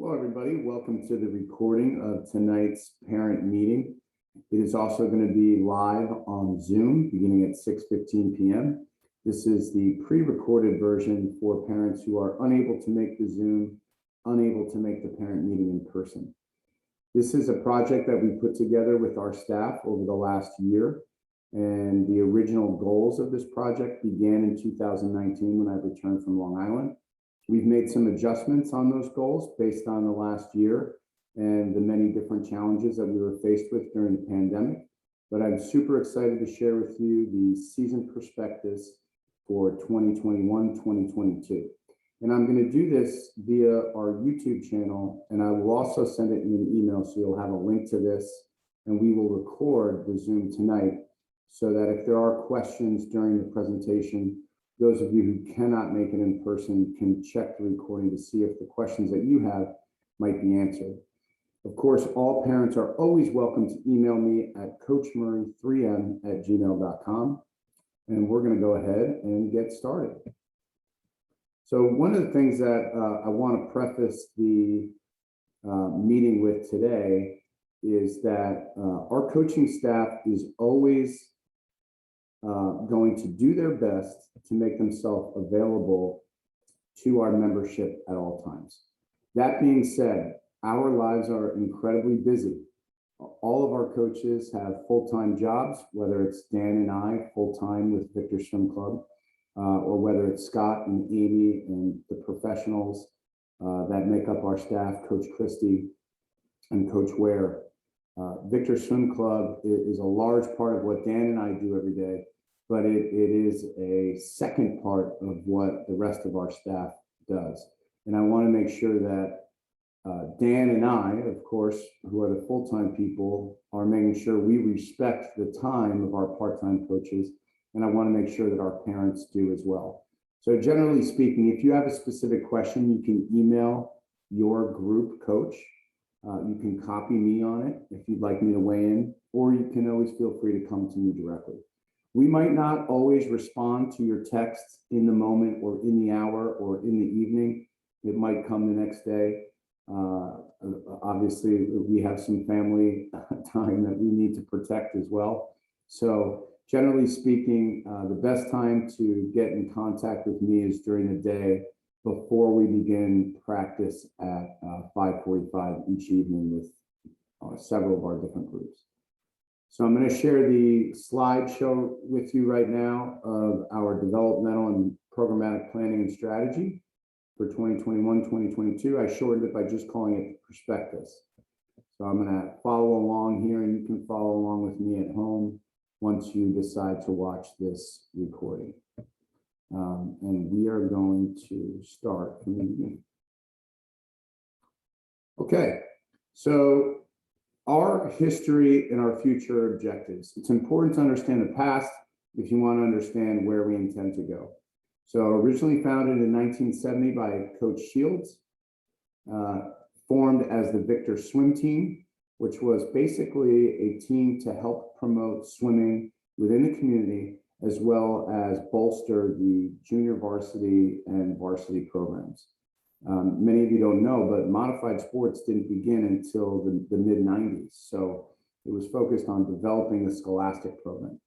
Hello, everybody. Welcome to the recording of tonight's parent meeting. It is also going to be live on Zoom beginning at 6:15 p.m. This is the pre-recorded version for parents who are unable to make the Zoom, unable to make the parent meeting in person. This is a project that we put together with our staff over the last year, and the original goals of this project began in 2019 when I returned from Long Island. We've made some adjustments on those goals based on the last year and the many different challenges that we were faced with during the pandemic. But I'm super excited to share with you the season prospectus for 2021-2022. And I'm going to do this via our YouTube channel, and I will also send it in an email, so you'll have a link to this, and we will record the Zoom tonight so that if there are questions during the presentation, those of you who cannot make it in person can check the recording to see if the questions that you have might be answered. Of course, all parents are always welcome to email me at coachmurray3m@gmail.com, and we're going to go ahead and get started. So one of the things that I want to preface the meeting with today is that our coaching staff is always going to do their best to make themselves available to our membership at all times. That being said, our lives are incredibly busy. All of our coaches have full-time jobs, whether it's Dan and I full-time with Victor Swim Club, or whether it's Scott and Amy and the professionals that make up our staff, Coach Christie and Coach Ware. Victor Swim Club is a large part of what Dan and I do every day, but it is a second part of what the rest of our staff does. And I want to make sure that Dan and I, of course, who are the full-time people, are making sure we respect the time of our part-time coaches. And I want to make sure that our parents do as well. So generally speaking, if you have a specific question, you can email your group coach. You can copy me on it if you'd like me to weigh in, or you can always feel free to come to me directly. We might not always respond to your texts in the moment or in the hour or in the evening. It might come the next day. Obviously, we have some family time that we need to protect as well. So generally speaking, the best time to get in contact with me is during the day before we begin practice at 5:45 each evening with several of our different groups. So I'm going to share the slideshow with you right now of our developmental and programmatic planning and strategy for 2021-2022. I shortened it by just calling it the prospectus. So I'm going to follow along here, and you can follow along with me at home once you decide to watch this recording. And we are going to start from the beginning. Okay, so our history and our future objectives. It's important to understand the past if you want to understand where we intend to go. So originally founded in 1970 by Coach Shields, formed as the Victor Swim Team, which was basically a team to help promote swimming within the community, as well as bolster the junior varsity and varsity programs. Many of you don't know, but modified sports didn't begin until the mid-90s. So it was focused on developing the scholastic program.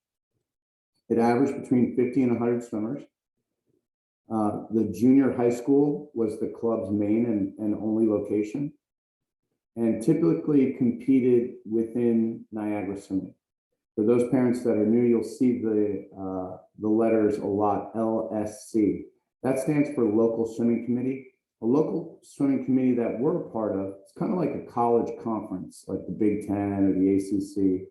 It averaged between 50 and 100 swimmers. The junior high school was the club's main and only location, and typically competed within Niagara Swimming. For those parents that are new, you'll see the letters a lot, LSC. That stands for Local Swimming Committee. A local swimming committee that we're a part of, it's kind of like a college conference, like the Big Ten or the ACC.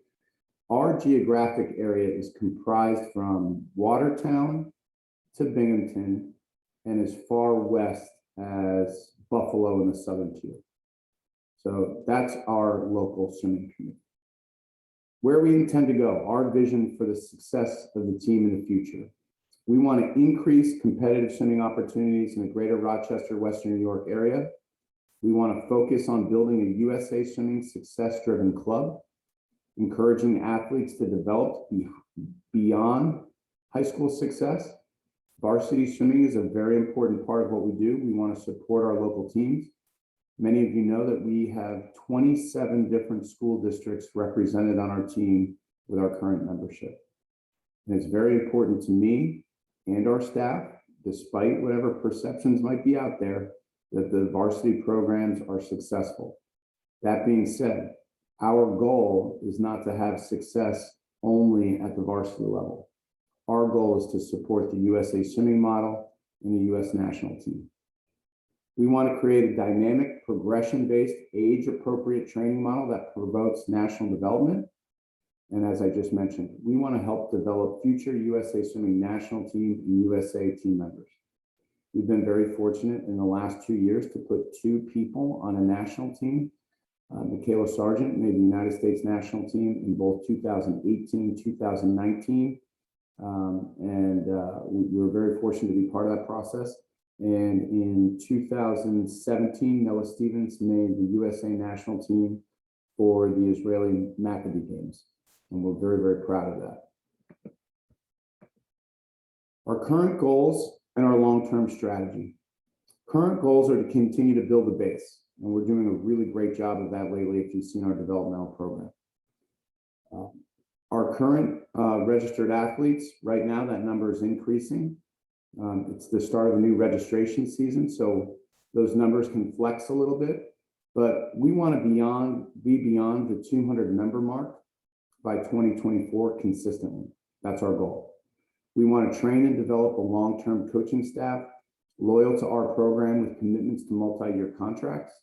Our geographic area is comprised from Watertown to Binghamton and as far west as Buffalo in the Southern Tier. So that's our local swimming committee. Where we intend to go, our vision for the success of the team in the future. We want to increase competitive swimming opportunities in the greater Rochester, Western New York area. We want to focus on building a USA Swimming success-driven club, encouraging athletes to develop beyond high school success. Varsity swimming is a very important part of what we do. We want to support our local teams. Many of you know that we have 27 different school districts represented on our team with our current membership. And it's very important to me and our staff, despite whatever perceptions might be out there, that the varsity programs are successful. That being said, our goal is not to have success only at the varsity level. Our goal is to support the USA Swimming model and the US national team. We want to create a dynamic, progression-based, age-appropriate training model that promotes national development. And as I just mentioned, we want to help develop future USA Swimming national team and USA team members. We've been very fortunate in the last 2 years to put 2 people on a national team. Michaela Sargent made the United States national team in both 2018, 2019. We were very fortunate to be part of that process. And in 2017, Noah Stevens made the USA national team for the Israeli Maccabi Games. And we're very, very proud of that. Our current goals and our long-term strategy. Current goals are to continue to build a base. And we're doing a really great job of that lately if you've seen our developmental program. Our current registered athletes, right now that number is increasing. It's the start of a new registration season, so those numbers can flex a little bit, but we want to be beyond the 200 member mark by 2024 consistently. That's our goal. We want to train and develop a long-term coaching staff loyal to our program with commitments to multi-year contracts.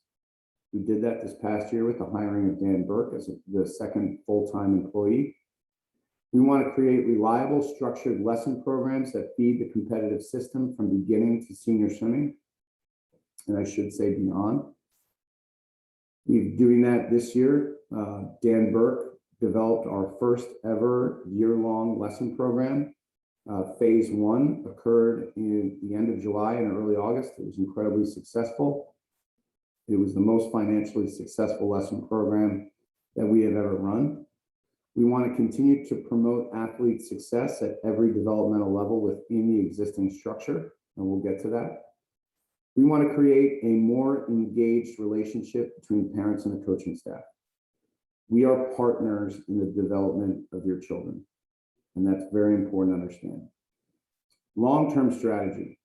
We did that this past year with the hiring of Dan Burke as the second full-time employee. We want to create reliable, structured lesson programs that feed the competitive system from beginning to senior swimming, and I should say beyond. We're doing that this year. Dan Burke developed our first ever year-long lesson program. Phase 1 occurred in the end of July and early August. It was incredibly successful. It was the most financially successful lesson program that we have ever run. We want to continue to promote athlete success at every developmental level within the existing structure, and we'll get to that. We want to create a more engaged relationship between parents and the coaching staff. We are partners in the development of your children, and that's very important to understand. Long-term strategy.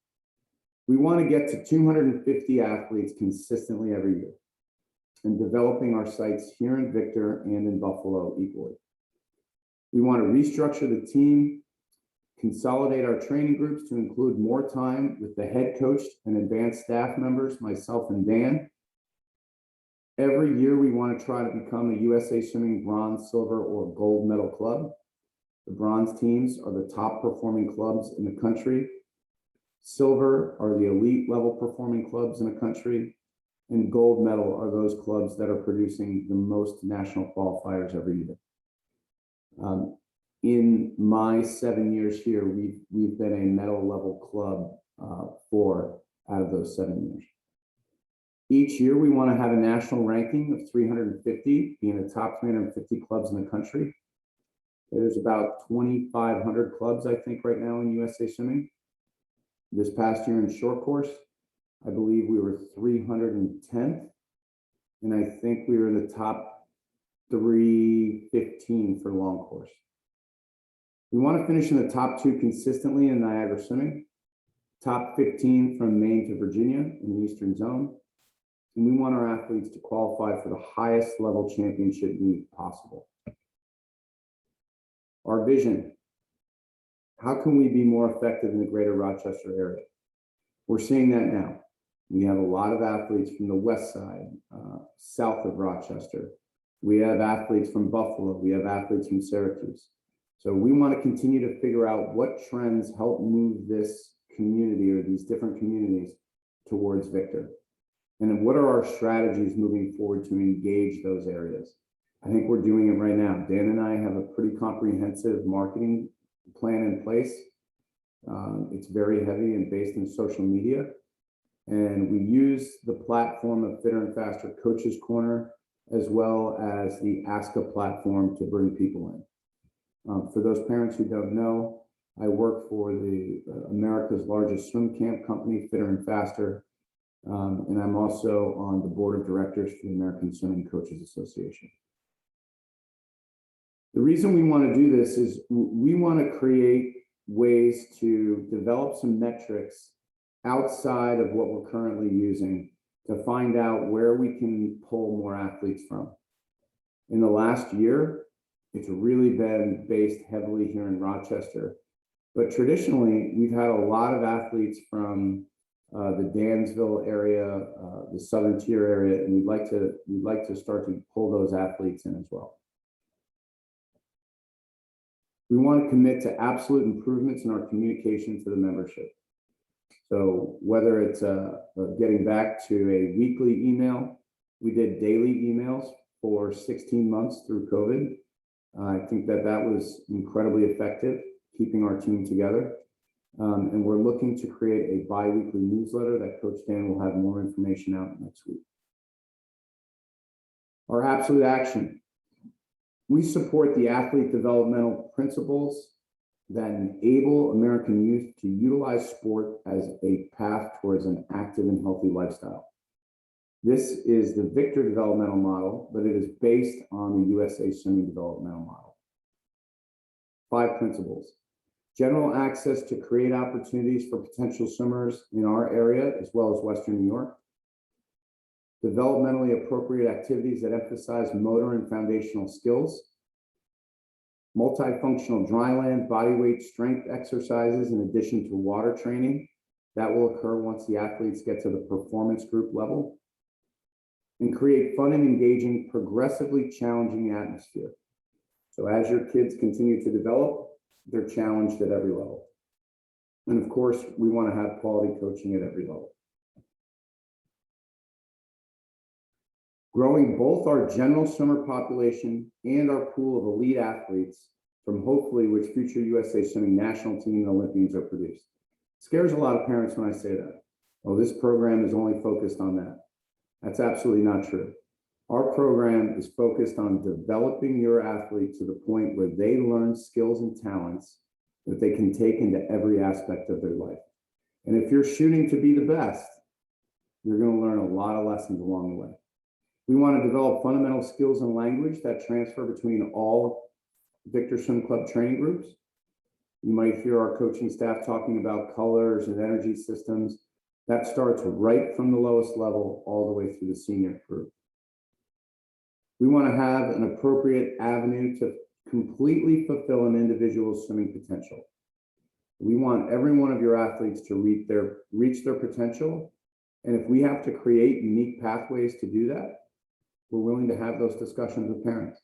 We want to get to 250 athletes consistently every year and developing our sites here in Victor and in Buffalo equally. We want to restructure the team, consolidate our training groups to include more time with the head coach and advanced staff members, myself and Dan. Every year, we want to try to become a USA Swimming bronze, silver, or gold medal club. The bronze teams are the top performing clubs in the country. Silver are the elite level performing clubs in the country. And gold medal are those clubs that are producing the most national qualifiers every year. In my 7 years here, we've been a medal level club 4 out of those 7 years. Each year, we want to have a national ranking of 350, being the top 350 clubs in the country. There's about 2,500 clubs, I think, right now in USA Swimming. This past year in short course, I believe we were 310th, and I think we were in the top 315 for long course. We want to finish in the top 2 consistently in Niagara Swimming, top 15 from Maine to Virginia in the Eastern Zone, and we want our athletes to qualify for the highest level championship meet possible. Our vision. How can we be more effective in the greater Rochester area? We're seeing that now. We have a lot of athletes from the west side, south of Rochester. We have athletes from Buffalo. We have athletes from Syracuse. So we want to continue to figure out what trends help move this community or these different communities towards Victor. And then what are our strategies moving forward to engage those areas? I think we're doing it right now. Dan and I have a pretty comprehensive marketing plan in place. It's very heavy and based in social media. And we use the platform of Fitter and Faster Coaches Corner, as well as the ASCA platform to bring people in. For those parents who don't know, I work for the America's largest swim camp company, Fitter and Faster. And I'm also on the board of directors for the American Swimming Coaches Association. The reason we want to do this is we want to create ways to develop some metrics outside of what we're currently using to find out where we can pull more athletes from. In the last year, it's really been based heavily here in Rochester, but traditionally we've had a lot of athletes from the Dansville area, the Southern Tier area, and we'd like to start to pull those athletes in as well. We want to commit to absolute improvements in our communication to the membership. So whether it's getting back to a weekly email, we did daily emails for 16 months through COVID. I think that was incredibly effective, keeping our team together. And we're looking to create a bi-weekly newsletter that Coach Dan will have more information out next week. Our absolute action. We support the athlete developmental principles that enable American youth to utilize sport as a path towards an active and healthy lifestyle. This is the Victor developmental model, but it is based on the USA Swimming developmental model. 5 principles. General access to create opportunities for potential swimmers in our area, as well as Western New York. Developmentally appropriate activities that emphasize motor and foundational skills. Multifunctional dryland bodyweight strength exercises in addition to water training. That will occur once the athletes get to the performance group level. And create fun and engaging, progressively challenging atmosphere. So as your kids continue to develop, they're challenged at every level. And of course, we want to have quality coaching at every level. Growing both our general swimmer population and our pool of elite athletes from hopefully which future USA Swimming national team and Olympians are produced. It scares a lot of parents when I say that. Oh, this program is only focused on that. That's absolutely not true. Our program is focused on developing your athlete to the point where they learn skills and talents that they can take into every aspect of their life. And if you're shooting to be the best, you're going to learn a lot of lessons along the way. We want to develop fundamental skills and language that transfer between all Victor Swim Club training groups. You might hear our coaching staff talking about colors and energy systems. That starts right from the lowest level all the way through the senior group. We want to have an appropriate avenue to completely fulfill an individual's swimming potential. We want every one of your athletes to reach their potential. And if we have to create unique pathways to do that, we're willing to have those discussions with parents.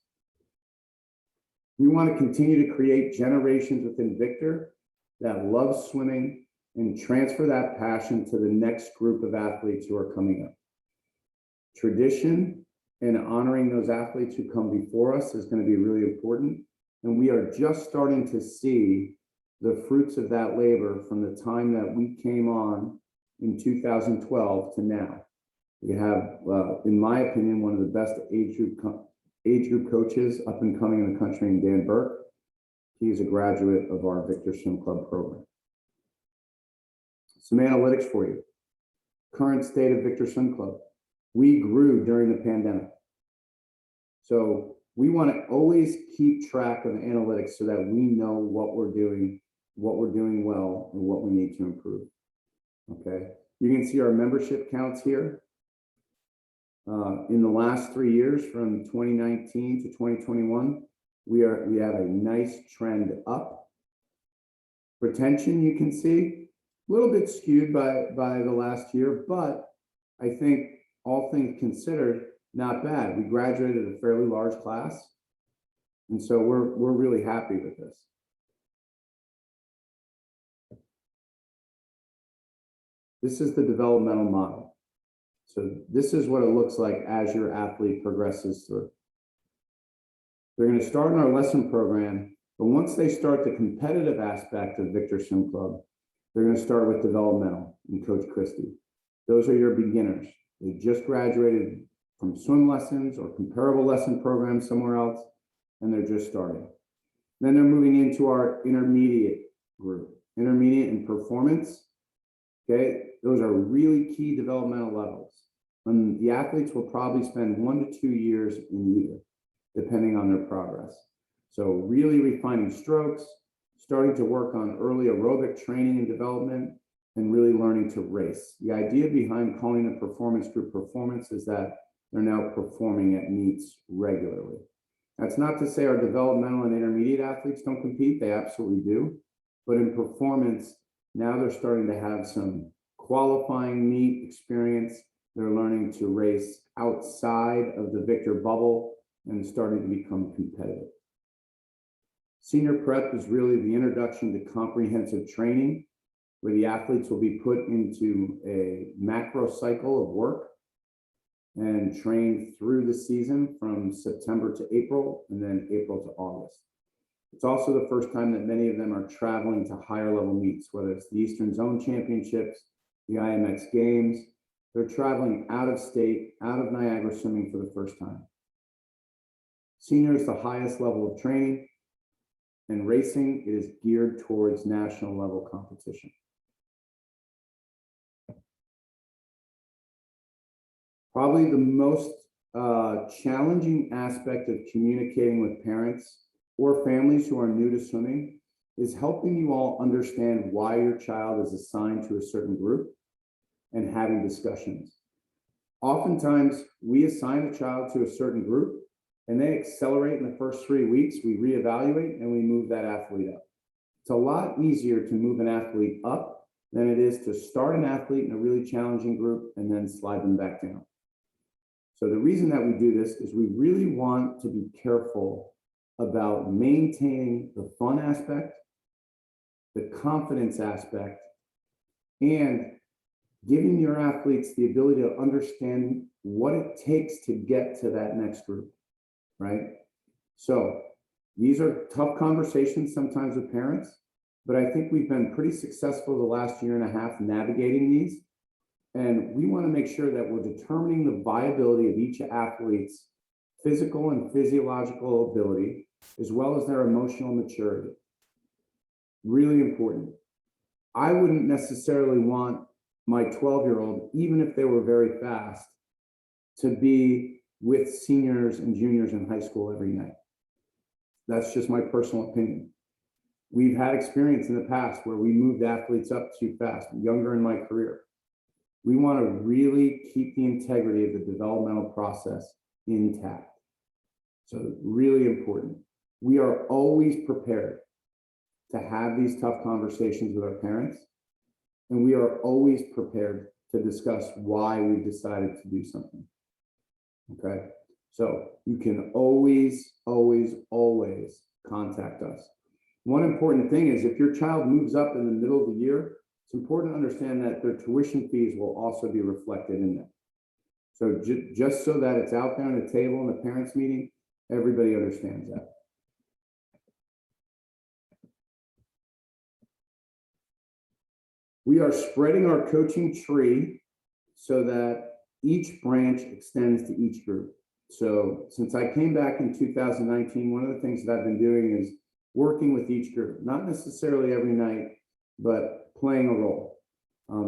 We want to continue to create generations within Victor that love swimming and transfer that passion to the next group of athletes who are coming up. Tradition and honoring those athletes who come before us is going to be really important. And we are just starting to see the fruits of that labor from the time that we came on in 2012 to now. We have, in my opinion, one of the best age group coaches up and coming in the country in Dan Burke. He's a graduate of our Victor Swim Club program. Some analytics for you. Current state of Victor Swim Club. We grew during the pandemic. So we want to always keep track of analytics so that we know what we're doing well, and what we need to improve. Okay, you can see our membership counts here. In the last 3 years, from 2019 to 2021, we have a nice trend up. Retention, you can see, a little bit skewed by the last year, but I think all things considered, not bad. We graduated a fairly large class, and so we're really happy with this. This is the developmental model. So this is what it looks like as your athlete progresses through. They're going to start in our lesson program, but once they start the competitive aspect of Victor Swim Club, they're going to start with developmental and Coach Christie. Those are your beginners. They just graduated from swim lessons or comparable lesson programs somewhere else, and they're just starting. Then they're moving into our intermediate group, intermediate in performance. Okay, those are really key developmental levels. And the athletes will probably spend 1 to 2 years in either, depending on their progress. So really refining strokes, starting to work on early aerobic training and development, and really learning to race. The idea behind calling a performance group performance is that they're now performing at meets regularly. That's not to say our developmental and intermediate athletes don't compete, they absolutely do. But in performance, now they're starting to have some qualifying meet experience. They're learning to race outside of the victor bubble and starting to become competitive. Senior prep is really the introduction to comprehensive training, where the athletes will be put into a macro cycle of work and trained through the season from September to April and then April to August. It's also the first time that many of them are traveling to higher level meets, whether it's the Eastern Zone Championships, the IMX Games. They're traveling out of state, out of Niagara swimming for the first time. Senior is the highest level of training, and racing is geared towards national level competition. Probably the most challenging aspect of communicating with parents or families who are new to swimming is helping you all understand why your child is assigned to a certain group and having discussions. Oftentimes, we assign a child to a certain group and they accelerate in the first 3 weeks, we reevaluate and we move that athlete up. It's a lot easier to move an athlete up than it is to start an athlete in a really challenging group and then slide them back down. So the reason that we do this is we really want to be careful about maintaining the fun aspect, the confidence aspect, and giving your athletes the ability to understand what it takes to get to that next group, right? So these are tough conversations sometimes with parents, but I think we've been pretty successful the last year and a half navigating these. And we want to make sure that we're determining the viability of each athlete's physical and physiological ability, as well as their emotional maturity. Really important. I wouldn't necessarily want my 12-year-old, even if they were very fast, to be with seniors and juniors in high school every night. That's just my personal opinion. We've had experience in the past where we moved athletes up too fast, younger in my career. We want to really keep the integrity of the developmental process intact. So really important. We are always prepared to have these tough conversations with our parents, and we are always prepared to discuss why we decided to do something. Okay, so you can always, always, always contact us. One important thing is if your child moves up in the middle of the year, it's important to understand that their tuition fees will also be reflected in that. So just so that it's out there on the table in the parents' meeting, everybody understands that. We are spreading our coaching tree so that each branch extends to each group. So since I came back in 2019, one of the things that I've been doing is working with each group, not necessarily every night, but playing a role.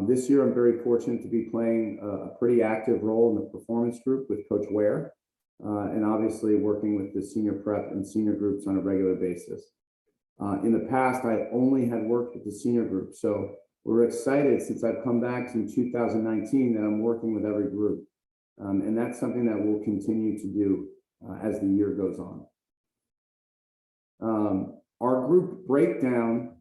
This year, I'm very fortunate to be playing a pretty active role in the performance group with Coach Ware, and obviously working with the senior prep and senior groups on a regular basis. In the past, I only had worked with the senior group. So we're excited since I've come back in 2019 that I'm working with every group. And that's something that we'll continue to do as the year goes on. Our group breakdown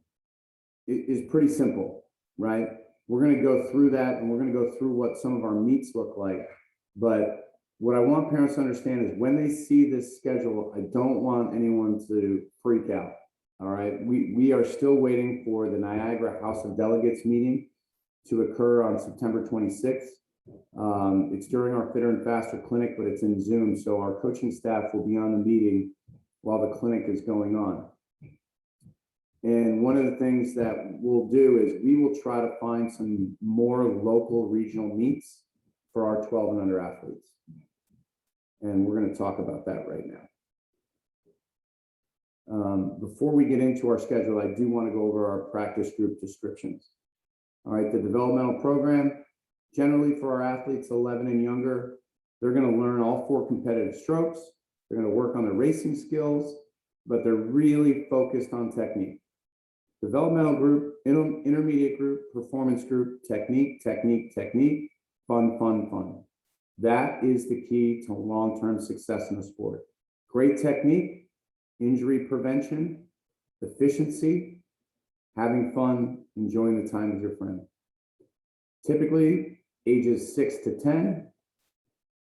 is pretty simple, right? We're going to go through that and we're going to go through what some of our meets look like. But what I want parents to understand is when they see this schedule, I don't want anyone to freak out. All right. We are still waiting for the Niagara House of Delegates meeting to occur on September 26th. It's during our Fitter and Faster clinic, but it's in Zoom. So our coaching staff will be on the meeting while the clinic is going on. And one of the things that we'll do is we will try to find some more local regional meets for our 12 and under athletes. And we're going to talk about that right now. Before we get into our schedule, I do want to go over our practice group descriptions. All right, the developmental program, generally for our athletes 11 and younger, they're going to learn all 4 competitive strokes. They're going to work on their racing skills, but they're really focused on technique. Developmental group, intermediate group, performance group, technique, technique, technique, fun, fun, fun. That is the key to long-term success in the sport. Great technique, injury prevention, efficiency, having fun, enjoying the time with your friend. Typically, ages 6 to 10,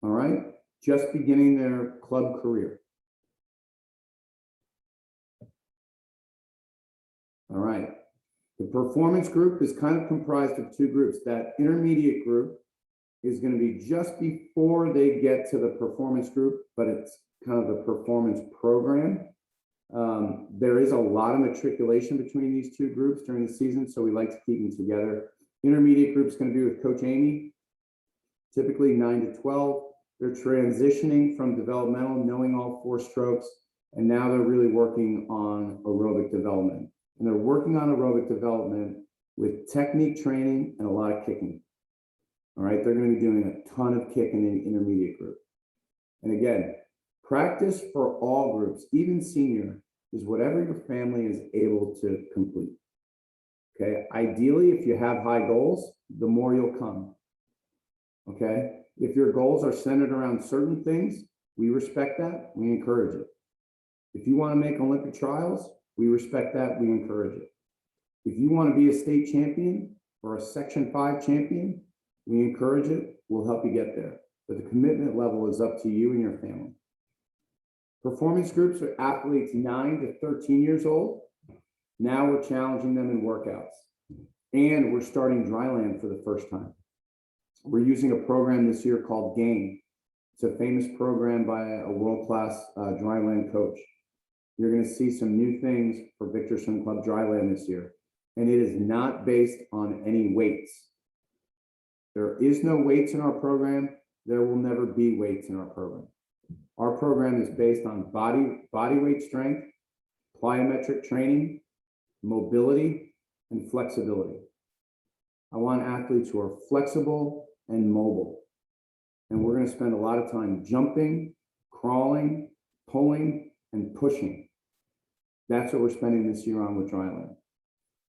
all right, just beginning their club career. All right, the performance group is kind of comprised of 2 groups. That intermediate group is going to be just before they get to the performance group, but it's kind of a performance program. There is a lot of matriculation between these 2 groups during the season, so we like to keep them together. Intermediate group is going to be with Coach Amy, typically 9 to 12. They're transitioning from developmental, knowing all 4 strokes, and now they're really working on aerobic development. And they're working on aerobic development with technique training and a lot of kicking. All right, they're going to be doing a ton of kicking in the intermediate group. And again, practice for all groups, even senior, is whatever your family is able to complete. Okay, ideally, if you have high goals, the more you'll come. Okay, if your goals are centered around certain things, we respect that, we encourage it. If you want to make Olympic trials, we respect that, we encourage it. If you want to be a state champion or a Section 5 champion, we encourage it, we'll help you get there. But the commitment level is up to you and your family. Performance groups are athletes 9 to 13 years old. Now we're challenging them in workouts. And we're starting dryland for the first time. We're using a program this year called GAIN. It's a famous program by a world-class dryland coach. You're going to see some new things for Victor Swim Club Dryland this year. And it is not based on any weights. There is no weights in our program. There will never be weights in our program. Our program is based on body weight strength, plyometric training, mobility, and flexibility. I want athletes who are flexible and mobile. And we're going to spend a lot of time jumping, crawling, pulling, and pushing. That's what we're spending this year on with dryland.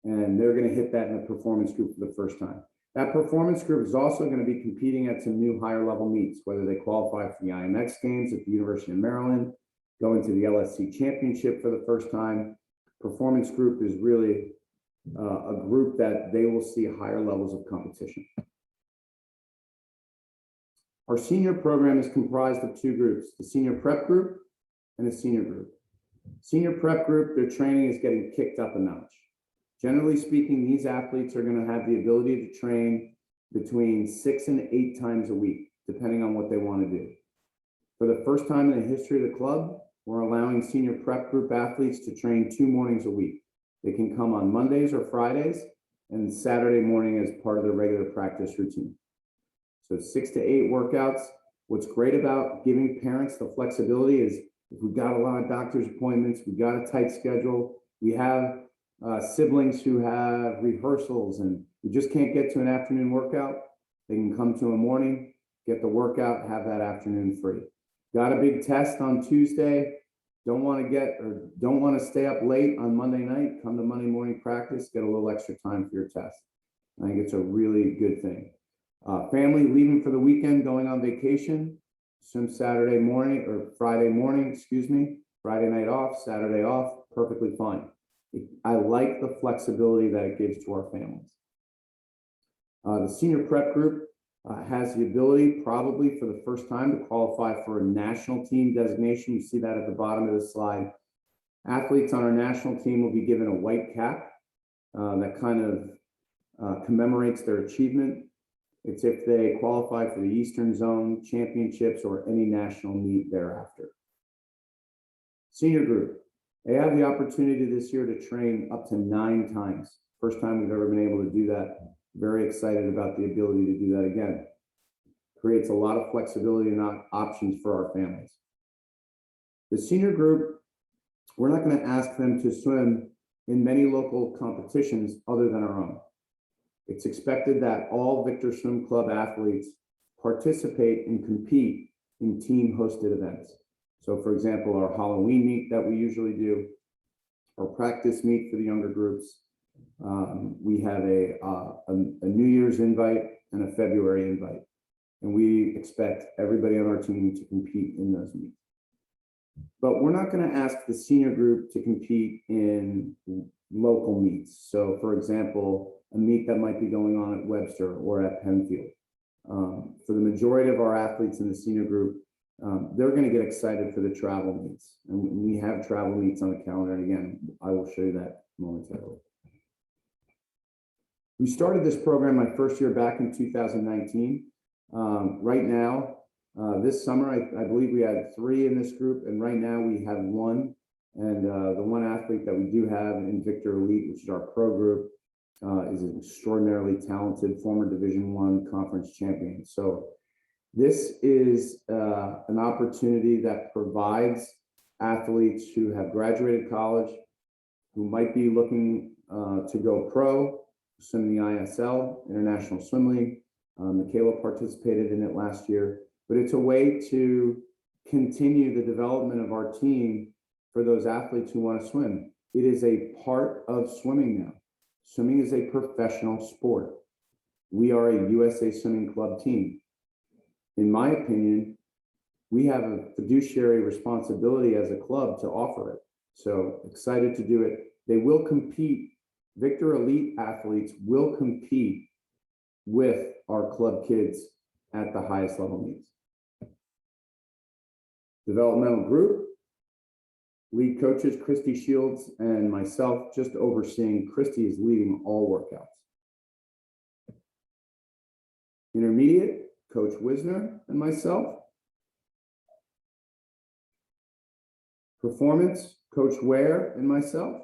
And they're going to hit that in the performance group for the first time. That performance group is also going to be competing at some new higher level meets, whether they qualify for the IMX games at the University of Maryland, going to the LSC championship for the first time. Performance group is really a group that they will see higher levels of competition. Our senior program is comprised of 2 groups, the senior prep group and the senior group. Senior prep group, their training is getting kicked up a notch. Generally speaking, these athletes are going to have the ability to train between 6 and 8 times a week, depending on what they want to do. For the first time in the history of the club, we're allowing senior prep group athletes to train 2 mornings a week. They can come on Mondays or Fridays and Saturday morning as part of their regular practice routine. So 6 to 8 workouts. What's great about giving parents the flexibility is if we've got a lot of doctor's appointments, we've got a tight schedule, we have siblings who have rehearsals and we just can't get to an afternoon workout, they can come to a morning, get the workout, have that afternoon free. Got a big test on Tuesday, don't want to stay up late on Monday night, come to Monday morning practice, get a little extra time for your test. I think it's a really good thing. Family leaving for the weekend, going on vacation, swim Saturday morning or Friday morning, Friday night off, Saturday off, perfectly fine. I like the flexibility that it gives to our families. The senior prep group has the ability, probably for the first time, to qualify for a national team designation. You see that at the bottom of the slide. Athletes on our national team will be given a white cap that kind of commemorates their achievement. It's if they qualify for the Eastern Zone Championships or any national meet thereafter. Senior group. They have the opportunity this year to train up to 9 times. First time we've ever been able to do that. Very excited about the ability to do that again. Creates a lot of flexibility and options for our families. The senior group, we're not going to ask them to swim in many local competitions other than our own. It's expected that all Victor Swim Club athletes participate and compete in team-hosted events. So for example, our Halloween meet that we usually do, our practice meet for the younger groups. We have a New Year's invite and a February invite. And we expect everybody on our team to compete in those meets. But we're not going to ask the senior group to compete in local meets. So for example, a meet that might be going on at Webster or at Penfield. For the majority of our athletes in the senior group, they're going to get excited for the travel meets. And we have travel meets on the calendar. And again, I will show you that momentarily. We started this program my first year back in 2019. Right now, this summer, I believe we had 3 in this group, and right now we have 1. And the one athlete that we do have in Victor Elite, which is our pro group, is an extraordinarily talented former Division I conference champion. So this is an opportunity that provides athletes who have graduated college, who might be looking to go pro, swim in the ISL, International Swim League. Michaela participated in it last year, but it's a way to continue the development of our team for those athletes who want to swim. It is a part of swimming now. Swimming is a professional sport. We are a USA Swimming Club team. In my opinion, we have a fiduciary responsibility as a club to offer it. So excited to do it. They will compete. Victor Elite athletes will compete with our club kids at the highest level meets. Developmental group, lead coaches, Christy Shields and myself, just overseeing. Christy is leading all workouts. Intermediate, Coach Wisner and myself. Performance, Coach Ware and myself.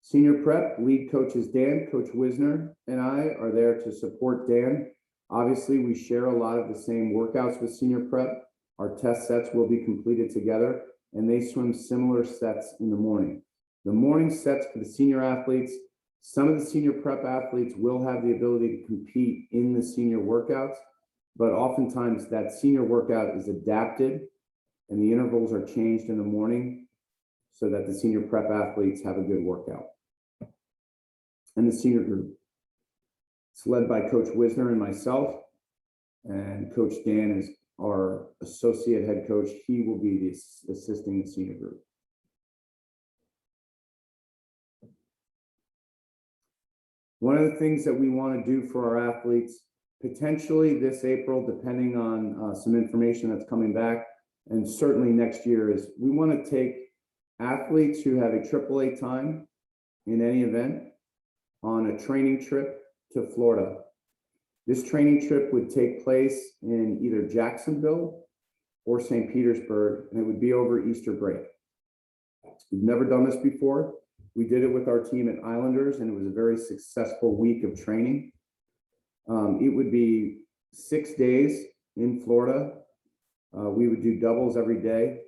Senior prep, lead coaches Dan, Coach Wisner, and I are there to support Dan. Obviously, we share a lot of the same workouts with senior prep. Our test sets will be completed together, and they swim similar sets in the morning. The morning sets for the senior athletes, some of the senior prep athletes will have the ability to compete in the senior workouts, but oftentimes that senior workout is adapted and the intervals are changed in the morning so that the senior prep athletes have a good workout. And the senior group, it's led by Coach Wisner and myself, and Coach Dan is our associate head coach. He will be assisting the senior group. One of the things that we want to do for our athletes, potentially this April, depending on some information that's coming back, and certainly next year, is we want to take athletes who have a AAA time in any event on a training trip to Florida. This training trip would take place in either Jacksonville or St. Petersburg, and it would be over Easter break. We've never done this before. We did it with our team at Islanders, and it was a very successful week of training. It would be 6 days in Florida. We would do doubles every day.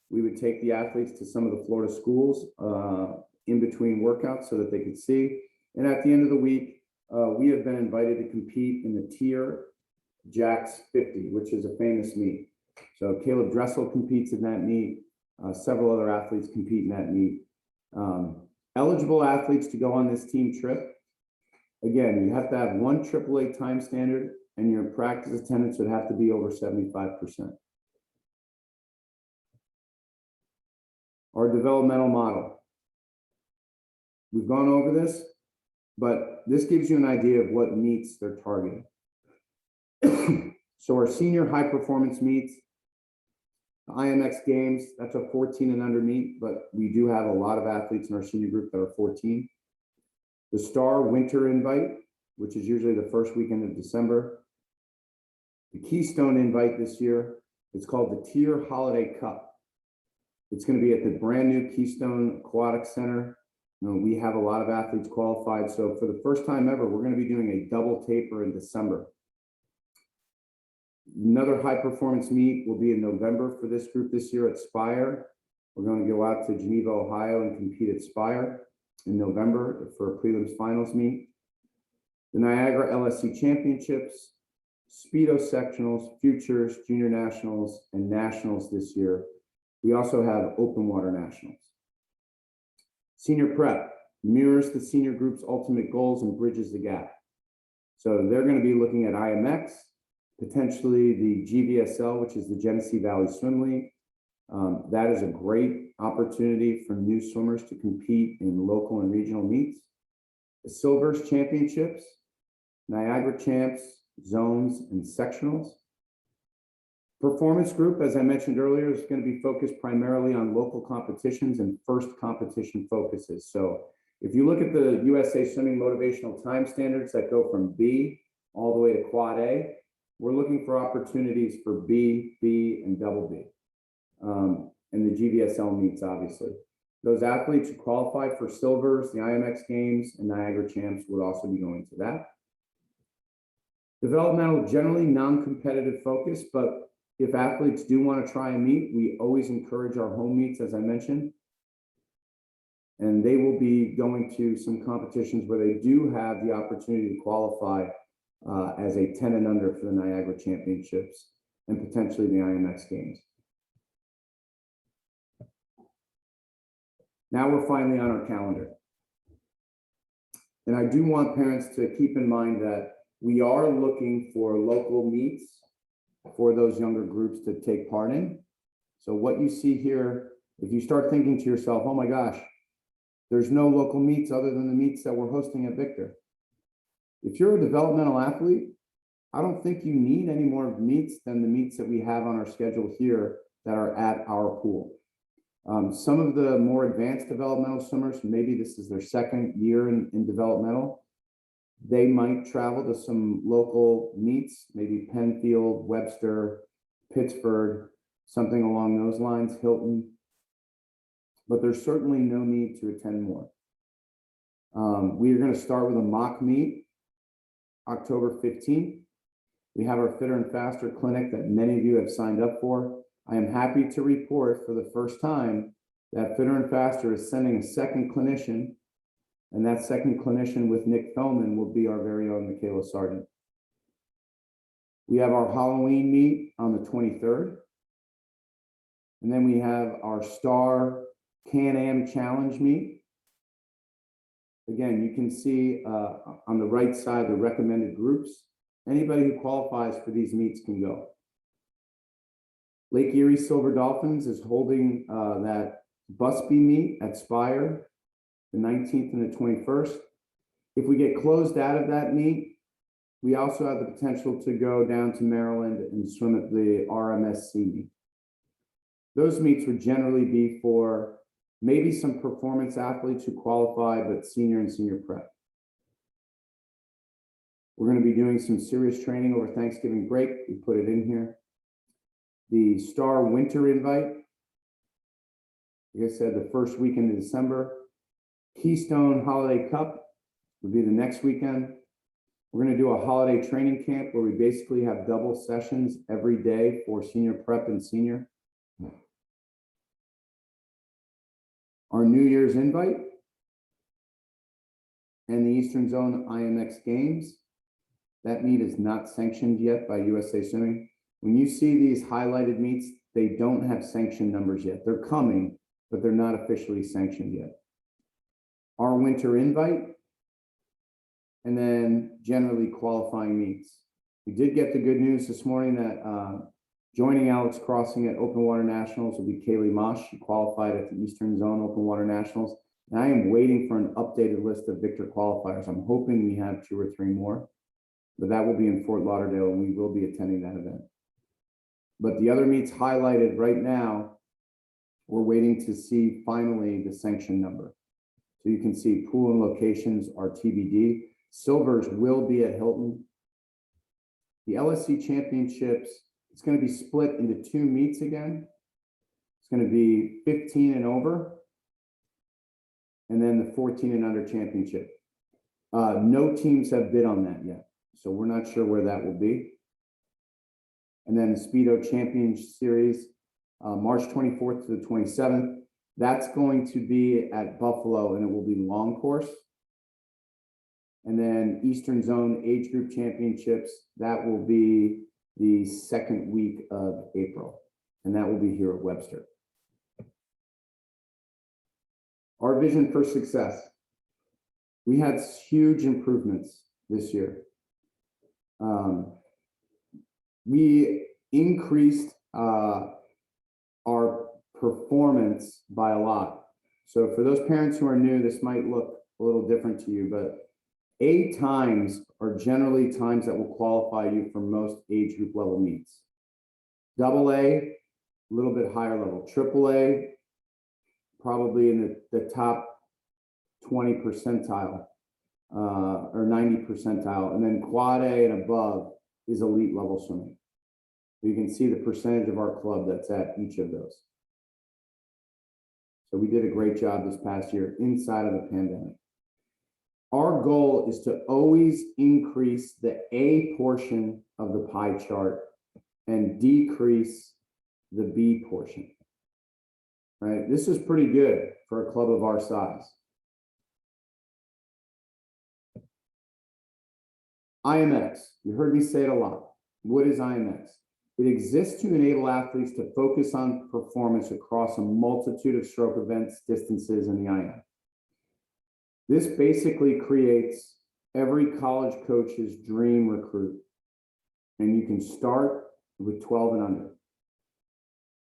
We would take the athletes to some of the Florida schools in between workouts so that they could see. And at the end of the week, we have been invited to compete in the tier Jacks 50, which is a famous meet. So Caleb Dressel competes in that meet. Several other athletes compete in that meet. Eligible athletes to go on this team trip. Again, you have to have one AAA time standard, and your practice attendance would have to be over 75%. Our developmental model. We've gone over this, but this gives you an idea of what meets they're targeting. So our senior high performance meets, the IMX games, that's a 14 and under meet, but we do have a lot of athletes in our senior group that are 14. The Star Winter Invite, which is usually the first weekend of December. The Keystone Invite this year, it's called the Tier Holiday Cup. It's going to be at the brand new Keystone Aquatic Center. We have a lot of athletes qualified. So for the first time ever, we're going to be doing a double taper in December. Another high performance meet will be in November for this group this year at Spire. We're going to go out to Geneva, Ohio and compete at Spire. in November for a prelims finals meet. The Niagara LSC Championships, Speedo Sectionals, Futures, Junior Nationals, and Nationals this year. We also have Open Water Nationals. Senior Prep mirrors the senior group's ultimate goals and bridges the gap. So they're going to be looking at IMX, potentially the GVSL, which is the Genesee Valley Swim League. That is a great opportunity for new swimmers to compete in local and regional meets. The Silvers Championships, Niagara Champs, Zones, and Sectionals. Performance group, as I mentioned earlier, is going to be focused primarily on local competitions and first competition focuses. So if you look at the USA Swimming Motivational Time Standards that go from B all the way to Quad A, we're looking for opportunities for B, B, and double B. And the GVSL meets, obviously. Those athletes who qualify for Silvers, the IMX Games, and Niagara Champs would also be going to that. Developmental, generally non-competitive focus, but if athletes do want to try a meet, we always encourage our home meets, as I mentioned. And they will be going to some competitions where they do have the opportunity to qualify as a 10 and under for the Niagara Championships and potentially the IMX Games. Now we're finally on our calendar. And I do want parents to keep in mind that we are looking for local meets for those younger groups to take part in. So what you see here, if you start thinking to yourself, oh my gosh, there's no local meets other than the meets that we're hosting at Victor. If you're a developmental athlete, I don't think you need any more meets than the meets that we have on our schedule here that are at our pool. Some of the more advanced developmental swimmers, maybe this is their second year in developmental, they might travel to some local meets, maybe Penfield, Webster, Pittsburgh, something along those lines, Hilton. But there's certainly no need to attend more. We are going to start with a mock meet, October 15th. We have our Fitter and Faster clinic that many of you have signed up for. I am happy to report for the first time that Fitter and Faster is sending a second clinician, and that second clinician with Nick Feldman will be our very own Michaela Sargent. We have our Halloween meet on the 23rd. And then we have our Star Can-Am Challenge meet. Again, you can see on the right side the recommended groups. Anybody who qualifies for these meets can go. Lake Erie Silver Dolphins is holding that Busby meet at Spire, the 19th and the 21st. If we get closed out of that meet, we also have the potential to go down to Maryland and swim at the RMSC meet. Those meets would generally be for maybe some performance athletes who qualify, but senior and senior prep. We're going to be doing some serious training over Thanksgiving break. We put it in here. The Star Winter Invite, like I said, the first weekend of December. Keystone Holiday Cup will be the next weekend. We're going to do a holiday training camp where we basically have double sessions every day for senior prep and senior. Our New Year's Invite and the Eastern Zone IMX Games. That meet is not sanctioned yet by USA Swimming. When you see these highlighted meets, they don't have sanction numbers yet. They're coming, but they're not officially sanctioned yet. Our Winter Invite, and then generally qualifying meets. We did get the good news this morning that joining Alex Crossing at Open Water Nationals will be Kaylee Mosh. She qualified at the Eastern Zone Open Water Nationals. And I am waiting for an updated list of Victor qualifiers. I'm hoping we have 2 or 3 more, but that will be in Fort Lauderdale and we will be attending that event. But the other meets highlighted right now, we're waiting to see finally the sanction number. So you can see pool and locations are TBD. Silvers will be at Hilton. The LSC Championships, it's going to be split into 2 meets again. It's going to be 15 and over, and then the 14 and under championship. No teams have bid on that yet, so we're not sure where that will be. And then the Speedo Champion Series, March 24th to the 27th. That's going to be at Buffalo, and it will be long course. And then Eastern Zone Age Group Championships, that will be the second week of April, and that will be here at Webster. Our vision for success. We had huge improvements this year. We increased our performance by a lot. So for those parents who are new, this might look a little different to you, but A times are generally times that will qualify you for most age group level meets. AA, a little bit higher level. AAA, probably in the top 20 percentile or 90 percentile. And then quad A and above is elite level swimming. You can see the percentage of our club that's at each of those. So we did a great job this past year inside of the pandemic. Our goal is to always increase the A portion of the pie chart and decrease the B portion, right? This is pretty good for a club of our size. IMX, you heard me say it a lot. What is IMX? It exists to enable athletes to focus on performance across a multitude of stroke events, distances, and the IM. This basically creates every college coach's dream recruit. And you can start with 12 and under.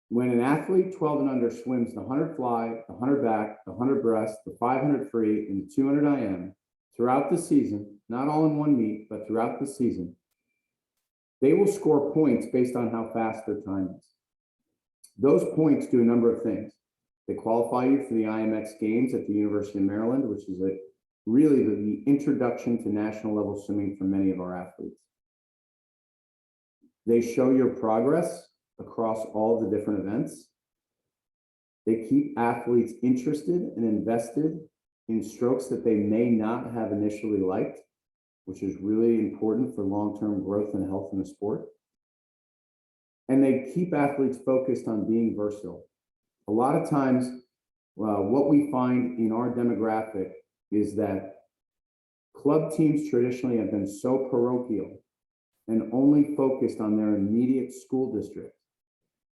When an athlete 12 and under swims the 100 fly, the 100 back, the 100 breast, the 500 free, and the 200 IM throughout the season, not all in one meet, but throughout the season, they will score points based on how fast their time is. Those points do a number of things. They qualify you for the IMX games at the University of Maryland, which is really the introduction to national level swimming for many of our athletes. They show your progress across all the different events. They keep athletes interested and invested in strokes that they may not have initially liked, which is really important for long-term growth and health in the sport. And they keep athletes focused on being versatile. A lot of times, what we find in our demographic is that club teams traditionally have been so parochial and only focused on their immediate school district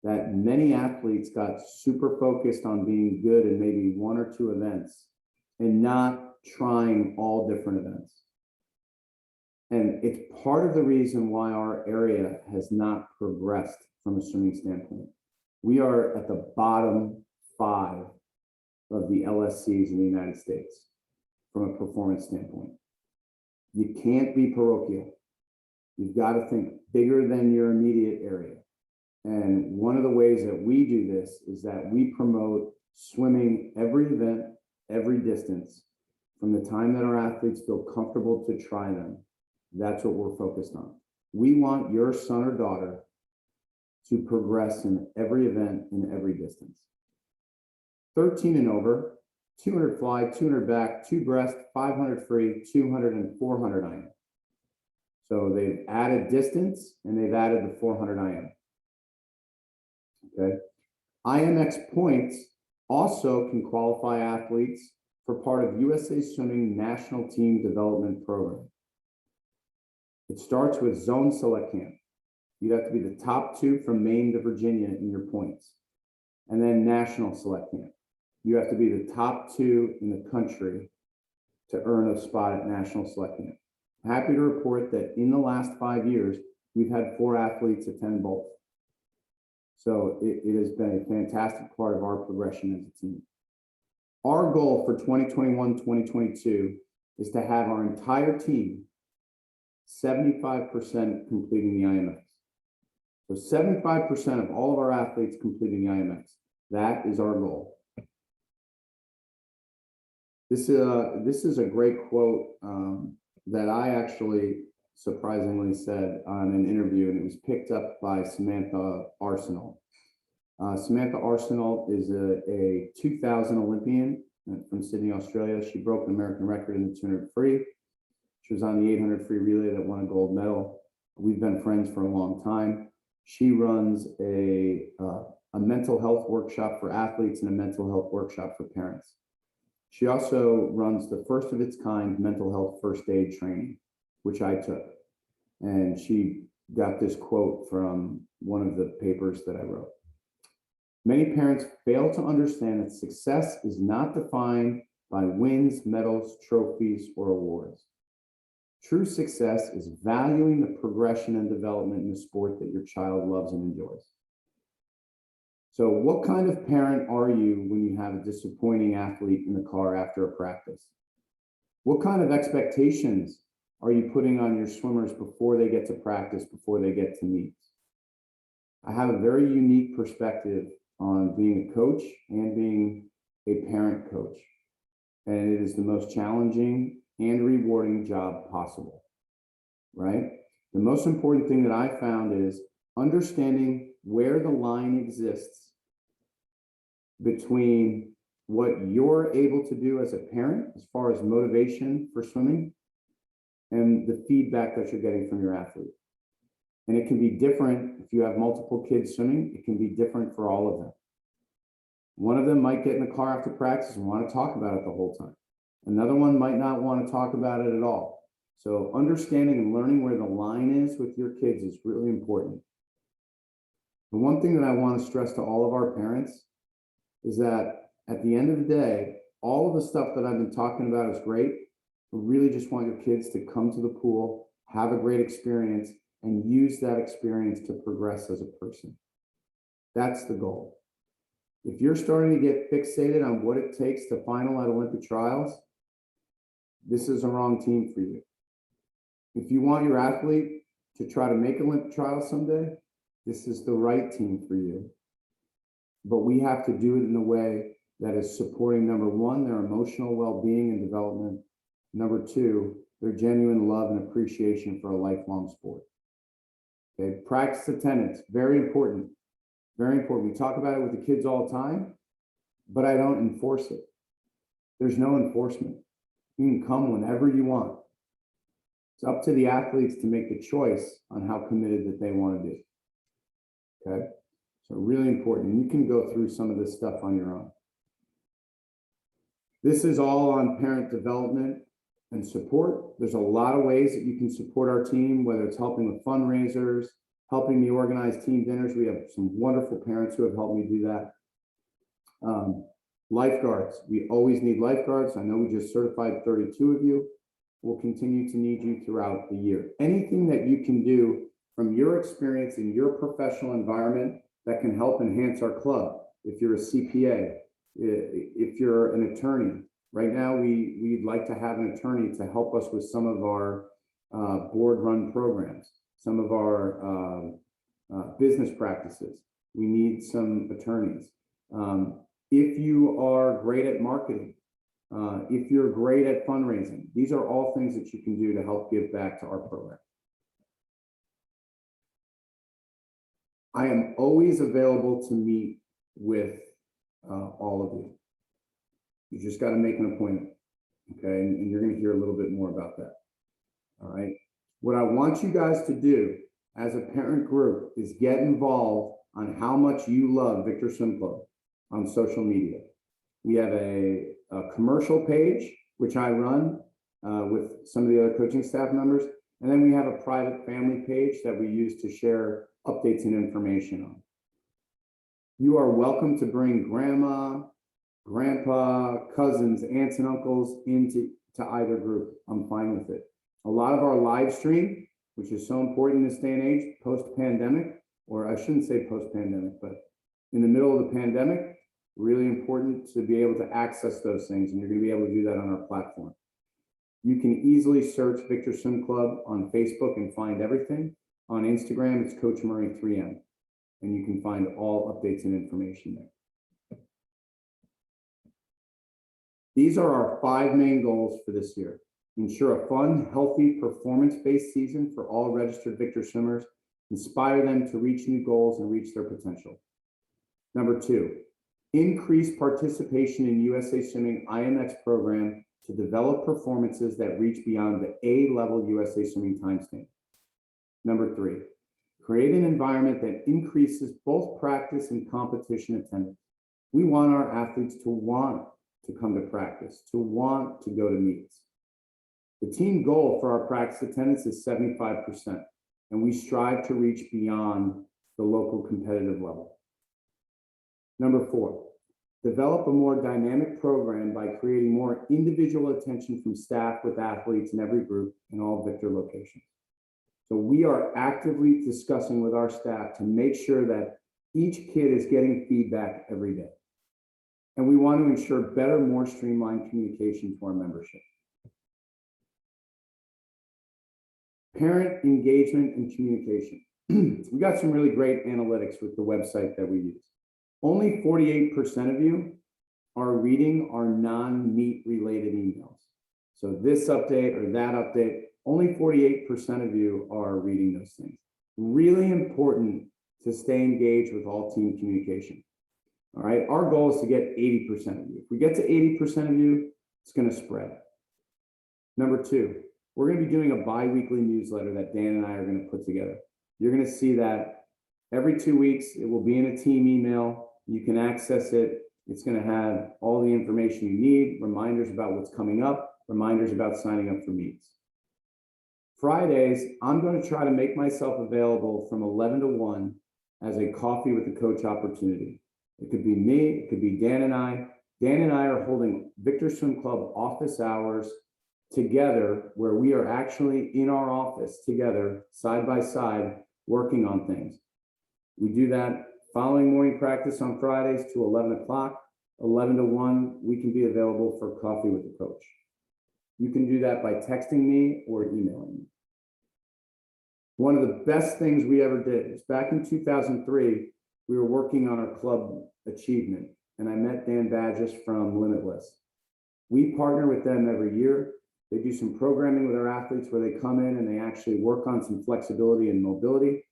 that many athletes got super focused on being good in maybe one or two events and not trying all different events. And it's part of the reason why our area has not progressed from a swimming standpoint. We are at the bottom 5 of the LSCs in the United States from a performance standpoint. You can't be parochial. You've got to think bigger than your immediate area. And one of the ways that we do this is that we promote swimming every event, every distance, from the time that our athletes feel comfortable to try them. That's what we're focused on. We want your son or daughter to progress in every event, in every distance. 13 and over, 200 fly, 200 back, 2 breast, 500 free, 200 and 400 IM. So they've added distance and they've added the 400 IM. Okay. IMX points also can qualify athletes for part of USA Swimming National Team Development Program. It starts with zone select camp. You'd have to be the top 2 from Maine to Virginia in your points. And then national select camp. You have to be the top 2 in the country to earn a spot at national select camp. I'm happy to report that in the last 5 years, we've had 4 athletes attend both. So it has been a fantastic part of our progression as a team. Our goal for 2021-2022 is to have our entire team 75% completing the IMX. So 75% of all of our athletes completing the IMX. That is our goal. This is a great quote that I actually surprisingly said on an interview, and it was picked up by Samantha Arsenal. Samantha Arsenal is a 2000 Olympian from Sydney, Australia. She broke an American record in the 200 free. She was on the 800 free relay that won a gold medal. We've been friends for a long time. She runs a a mental health workshop for athletes, and a mental health workshop for parents. She also runs the first of its kind mental health first aid training, which I took. And she got this quote from one of the papers that I wrote. Many parents fail to understand that success is not defined by wins, medals, trophies, or awards. True success is valuing the progression and development in the sport that your child loves and enjoys. So what kind of parent are you when you have a disappointing athlete in the car after a practice? What kind of expectations are you putting on your swimmers before they get to practice, before they get to meets? I have a very unique perspective on being a coach and being a parent coach. And it is the most challenging and rewarding job possible, right? The most important thing that I found is understanding where the line exists between what you're able to do as a parent, as far as motivation for swimming, and the feedback that you're getting from your athlete. And it can be different if you have multiple kids swimming, it can be different for all of them. One of them might get in the car after practice and want to talk about it the whole time. Another one might not want to talk about it at all. So understanding and learning where the line is with your kids is really important. The one thing that I want to stress to all of our parents is that at the end of the day, all of the stuff that I've been talking about is great. We really just want your kids to come to the pool, have a great experience, and use that experience to progress as a person. That's the goal. If you're starting to get fixated on what it takes to final at Olympic trials, this is the wrong team for you. If you want your athlete to try to make Olympic trials someday, this is the right team for you. But we have to do it in a way that is supporting, number one, their emotional well-being and development. Number two, their genuine love and appreciation for a lifelong sport. Okay, practice attendance, very important. Very important. We talk about it with the kids all the time, but I don't enforce it. There's no enforcement. You can come whenever you want. It's up to the athletes to make the choice on how committed that they want to be. Okay, so really important. You can go through some of this stuff on your own. This is all on parent development and support. There's a lot of ways that you can support our team, whether it's helping with fundraisers, helping me organize team dinners. We have some wonderful parents who have helped me do that. Lifeguards, we always need lifeguards. I know we just certified 32 of you. We'll continue to need you throughout the year. Anything that you can do from your experience in your professional environment that can help enhance our club. If you're a CPA, if you're an attorney, right now we'd like to have an attorney to help us with some of our board-run programs, some of our business practices. We need some attorneys. If you are great at marketing, if you're great at fundraising, these are all things that you can do to help give back to our program. I am always available to meet with all of you. You just got to make an appointment, okay? And you're going to hear a little bit more about that, all right? What I want you guys to do as a parent group is get involved on how much you love Victor Swim Club on social media. We have a commercial page, which I run with some of the other coaching staff members. And then we have a private family page that we use to share updates and information on. You are welcome to bring grandma, grandpa, cousins, aunts, and uncles into either group. I'm fine with it. A lot of our live stream, which is so important in this day and age, post-pandemic, or I shouldn't say post-pandemic, but in the middle of the pandemic, really important to be able to access those things, and you're going to be able to do that on our platform. You can easily search Victor Swim Club on Facebook and find everything. On Instagram, it's Coach Murray 3M, and you can find all updates and information there. These are our 5 main goals for this year. Ensure a fun, healthy, performance-based season for all registered Victor swimmers. Inspire them to reach new goals and reach their potential. Number 2, increase participation in USA Swimming IMX program to develop performances that reach beyond the A-level USA Swimming time stamp. Number 3, Create an environment that increases both practice and competition attendance. We want our athletes to want to come to practice, to want to go to meets. The team goal for our practice attendance is 75%, and we strive to reach beyond the local competitive level. Number 4, develop a more dynamic program by creating more individual attention from staff with athletes in every group in all Victor locations. So we are actively discussing with our staff to make sure that each kid is getting feedback every day. And we want to ensure better, more streamlined communication to our membership. Parent engagement and communication. We got some really great analytics with the website that we use. Only 48% of you are reading our non-meet related emails. So this update or that update, only 48% of you are reading those things. Really important to stay engaged with all team communication. All right, our goal is to get 80% of you. If we get to 80% of you, it's going to spread. Number 2, we're going to be doing a bi-weekly newsletter that Dan and I are going to put together. You're going to see that every 2 weeks. It will be in a team email. You can access it. It's going to have all the information you need, reminders about what's coming up, reminders about signing up for meets. Fridays, I'm going to try to make myself available from 11 to 1 as a coffee with the coach opportunity. It could be me, it could be Dan and I. Dan and I are holding Victor Swim Club office hours together where we are actually in our office together, side by side, working on things. We do that following morning practice on Fridays to 11 o'clock, 11 to 1, we can be available for coffee with the coach. You can do that by texting me or emailing me. One of the best things we ever did is back in 2003, we were working on our club achievement, and I met Dan Badges from Limitless. We partner with them every year. They do some programming with our athletes where they come in and they actually work on some flexibility and mobility.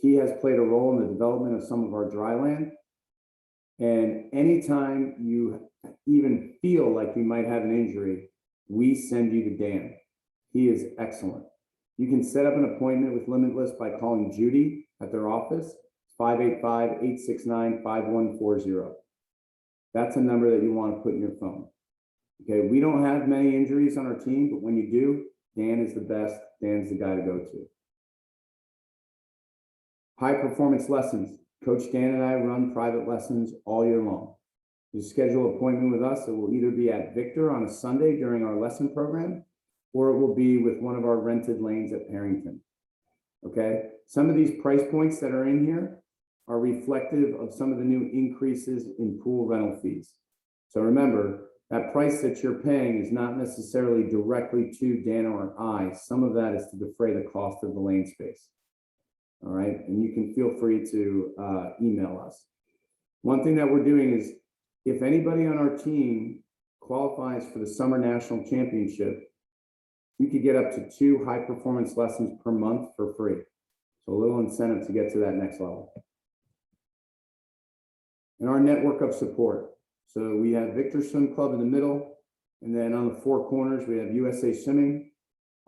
He has played a role in the development of some of our dry land. And anytime you even feel like you might have an injury, we send you to Dan. He is excellent. You can set up an appointment with Limitless by calling Judy at their office, 585-869-5140. That's a number that you want to put in your phone. Okay, we don't have many injuries on our team, but when you do, Dan is the best. Dan's the guy to go to. High performance lessons. Coach Dan and I run private lessons all year long. You schedule an appointment with us. It will either be at Victor on a Sunday during our lesson program, or it will be with one of our rented lanes at Parrington. Okay, some of these price points that are in here are reflective of some of the new increases in pool rental fees. So remember, that price that you're paying is not necessarily directly to Dan or I. Some of that is to defray the cost of the lane space. All right, and you can feel free to email us. One thing that we're doing is if anybody on our team qualifies for the Summer National Championship, you could get up to 2 high performance lessons per month for free. So a little incentive to get to that next level. And our network of support. So we have Victor Swim Club in the middle, and then on the 4 corners, we have USA Swimming,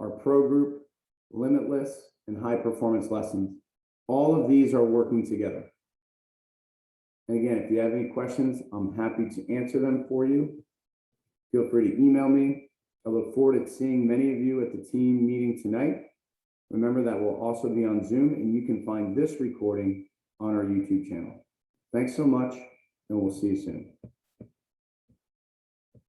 our pro group, Limitless, and high performance lessons. All of these are working together. And again, if you have any questions, I'm happy to answer them for you. Feel free to email me. I look forward to seeing many of you at the team meeting tonight. Remember that we'll also be on Zoom, and you can find this recording on our YouTube channel. Thanks so much, and we'll see you soon.